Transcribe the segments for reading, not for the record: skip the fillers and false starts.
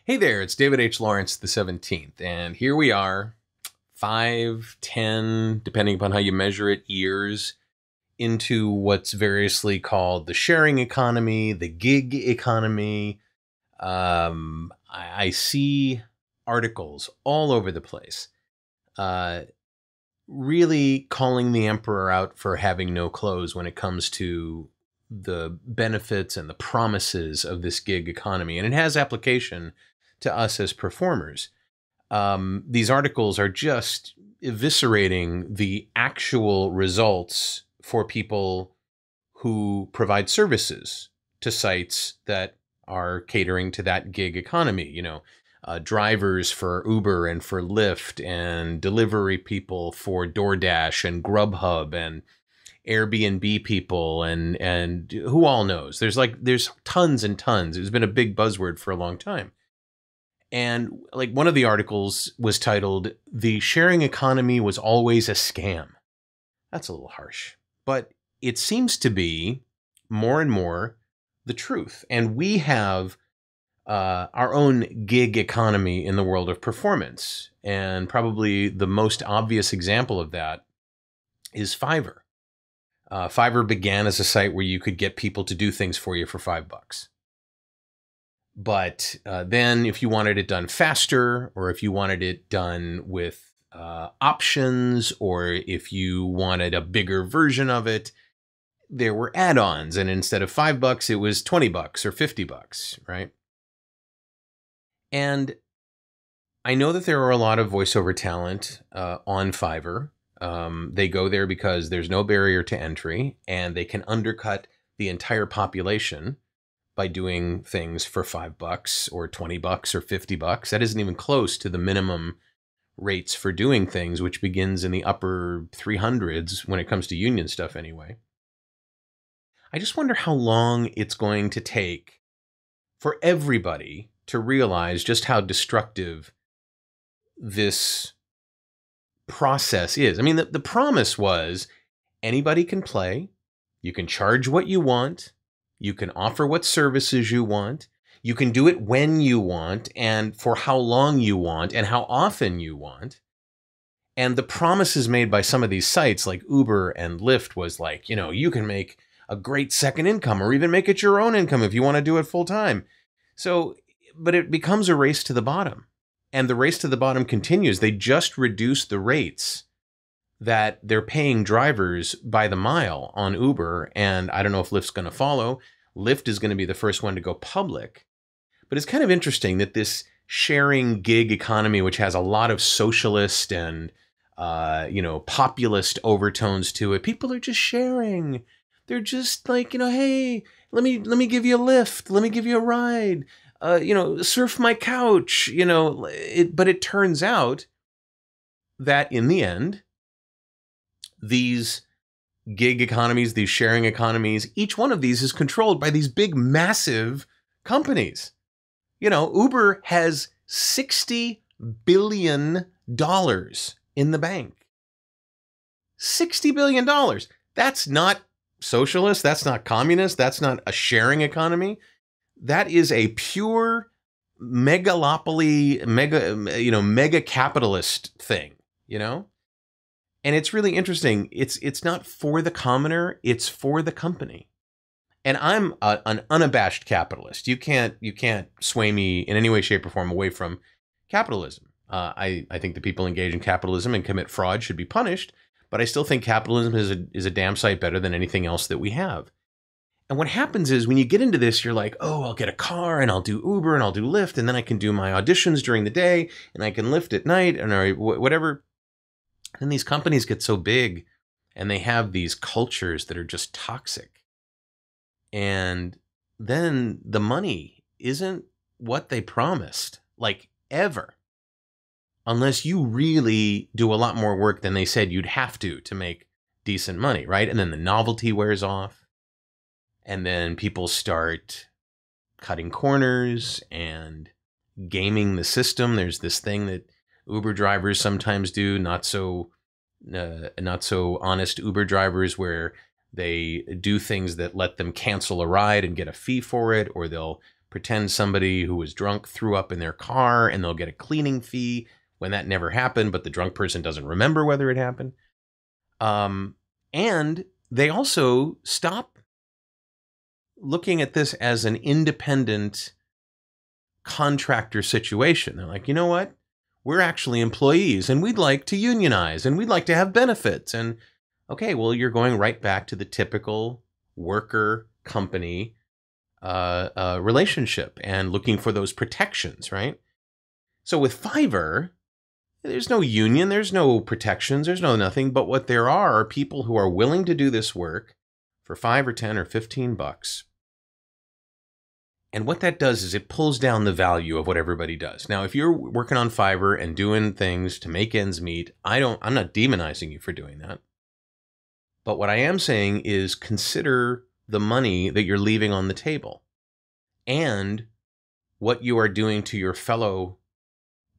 Hey there, it's David H. Lawrence the 17th, and here we are, 5, 10, depending upon how you measure it, years into what's variously called the sharing economy, the gig economy. I see articles all over the place, really calling the emperor out for having no clothes when it comes to the benefits and the promises of this gig economy. And it has application to us as performers. These articles are just eviscerating the actual results for people who provide services to sites that are catering to that gig economy. You know, drivers for Uber and for Lyft, and delivery people for DoorDash and GrubHub, and Airbnb people, and who all knows. There's tons and tons. It's been a big buzzword for a long time. And like one of the articles was titled, "The Sharing Economy Was Always a Scam." That's a little harsh, but it seems to be more and more the truth. And we have our own gig economy in the world of performance. And probably the most obvious example of that is Fiverr. Fiverr began as a site where you could get people to do things for you for $5. But then if you wanted it done faster, or if you wanted it done with options, or if you wanted a bigger version of it, there were add-ons. And instead of $5, it was $20 or $50, right? And I know that there are a lot of voiceover talent on Fiverr. They go there because there's no barrier to entry, and they can undercut the entire population by doing things for $5 or $20 or $50. That isn't even close to the minimum rates for doing things, which begins in the upper 300s when it comes to union stuff anyway. I just wonder how long it's going to take for everybody to realize just how destructive this process is. I mean, the promise was anybody can play, you can charge what you want, you can offer what services you want, you can do it when you want, and for how long you want, and how often you want. And the promises made by some of these sites like Uber and Lyft was like, you know, you can make a great second income, or even make it your own income if you want to do it full time. So, but it becomes a race to the bottom. And the race to the bottom continues. They just reduced the rates that they're paying drivers by the mile on Uber. And I don't know if Lyft's going to follow. Lyft is going to be the first one to go public. But it's kind of interesting that this sharing gig economy, which has a lot of socialist and, populist overtones to it, people are just sharing. They're just like, hey, let me give you a lift. Let me give you a ride. Surf my couch, but it turns out that in the end, these gig economies, these sharing economies, each one of these is controlled by these big, massive companies. Uber has $60 billion in the bank. $60 billion. That's not socialist. That's not communist. That's not a sharing economy. That is a pure megalopoly, mega capitalist thing, And it's really interesting. It's not for the commoner, it's for the company. And I'm an unabashed capitalist. You can't sway me in any way, shape, or form away from capitalism. I think the people engaged in capitalism and commit fraud should be punished, but I still think capitalism is a damn sight better than anything else that we have. And what happens is when you get into this, you're like, oh, I'll get a car and I'll do Uber and I'll do Lyft, and then I can do my auditions during the day and I can Lyft at night and whatever. And these companies get so big and they have these cultures that are just toxic. And then the money isn't what they promised, like ever, unless you really do a lot more work than they said you'd have to make decent money, right? And then the novelty wears off. And then people start cutting corners and gaming the system. There's this thing that Uber drivers sometimes do, not so honest Uber drivers, where they do things that let them cancel a ride and get a fee for it, or they'll pretend somebody who was drunk threw up in their car, and they'll get a cleaning fee when that never happened, but the drunk person doesn't remember whether it happened. And they also stop looking at this as an independent contractor situation. They're like, you know what? We're actually employees, and we'd like to unionize, and we'd like to have benefits. And okay, well, you're going right back to the typical worker company relationship and looking for those protections, right? So with Fiverr, there's no union, there's no protections, there's no nothing. But what there are people who are willing to do this work for 5 or 10 or 15 bucks. And what that does is it pulls down the value of what everybody does. Now, if you're working on Fiverr and doing things to make ends meet, I'm not demonizing you for doing that. But what I am saying is consider the money that you're leaving on the table and what you are doing to your fellow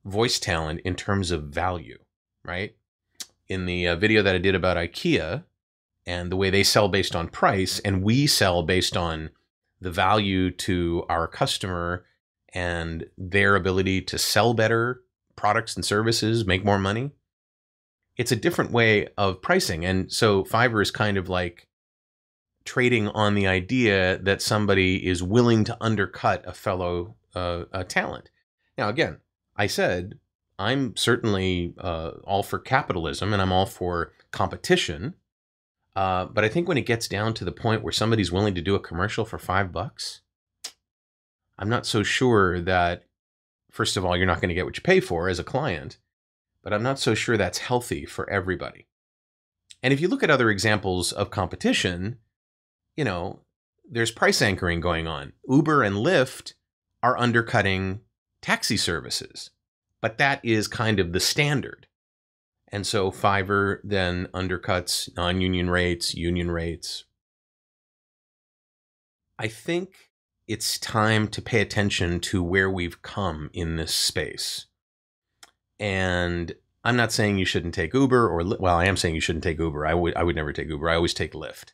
voice talent in terms of value, right? In the video that I did about IKEA and the way they sell based on price and we sell based on the value to our customer and their ability to sell better products and services, make more money. It's a different way of pricing. And so Fiverr is kind of like trading on the idea that somebody is willing to undercut a fellow talent. Now, again, I said, I'm certainly all for capitalism and I'm all for competition. But I think when it gets down to the point where somebody's willing to do a commercial for $5, I'm not so sure that, first of all, you're not going to get what you pay for as a client, but I'm not so sure that's healthy for everybody. And if you look at other examples of competition, you know, there's price anchoring going on. Uber and Lyft are undercutting taxi services, but that is kind of the standard. And so Fiverr then undercuts non-union rates, union rates. I think it's time to pay attention to where we've come in this space. And I'm not saying you shouldn't take Uber or, well, I am saying you shouldn't take Uber. I would never take Uber. I always take Lyft.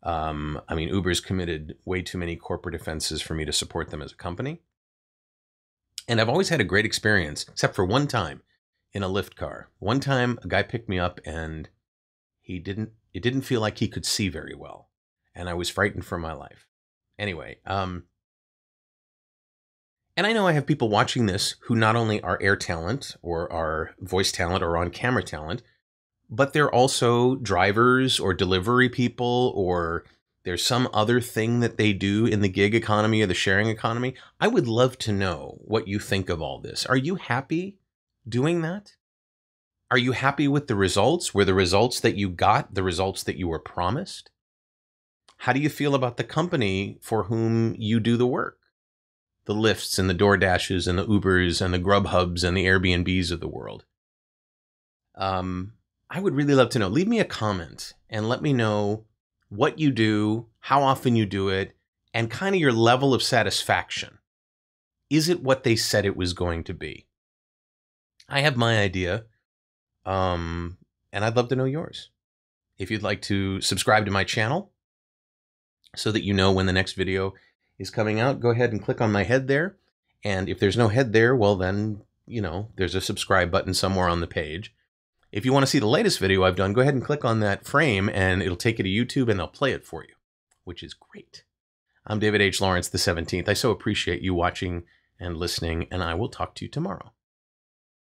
I mean, Uber's committed way too many corporate offenses for me to support them as a company. And I've always had a great experience, except for one time. In a Lyft car. One time a guy picked me up and it didn't feel like he could see very well. And I was frightened for my life. Anyway, and I know I have people watching this who not only are air talent or are voice talent or on camera talent, but they're also drivers or delivery people, or there's some other thing that they do in the gig economy or the sharing economy. I would love to know what you think of all this. Are you happy doing that? Are you happy with the results? Were the results that you got the results that you were promised? How do you feel about the company for whom you do the work? The Lyfts and the DoorDashes and the Ubers and the GrubHubs and the Airbnbs of the world. I would really love to know. Leave me a comment and let me know what you do, how often you do it, and kind of your level of satisfaction. Is it what they said it was going to be? I have my idea, and I'd love to know yours. If you'd like to subscribe to my channel so that you know when the next video is coming out, go ahead and click on my head there. And if there's no head there, well then, you know, there's a subscribe button somewhere on the page. If you want to see the latest video I've done, go ahead and click on that frame and it'll take you to YouTube and they'll play it for you, which is great. I'm David H. Lawrence, the 17th. I so appreciate you watching and listening, and I will talk to you tomorrow.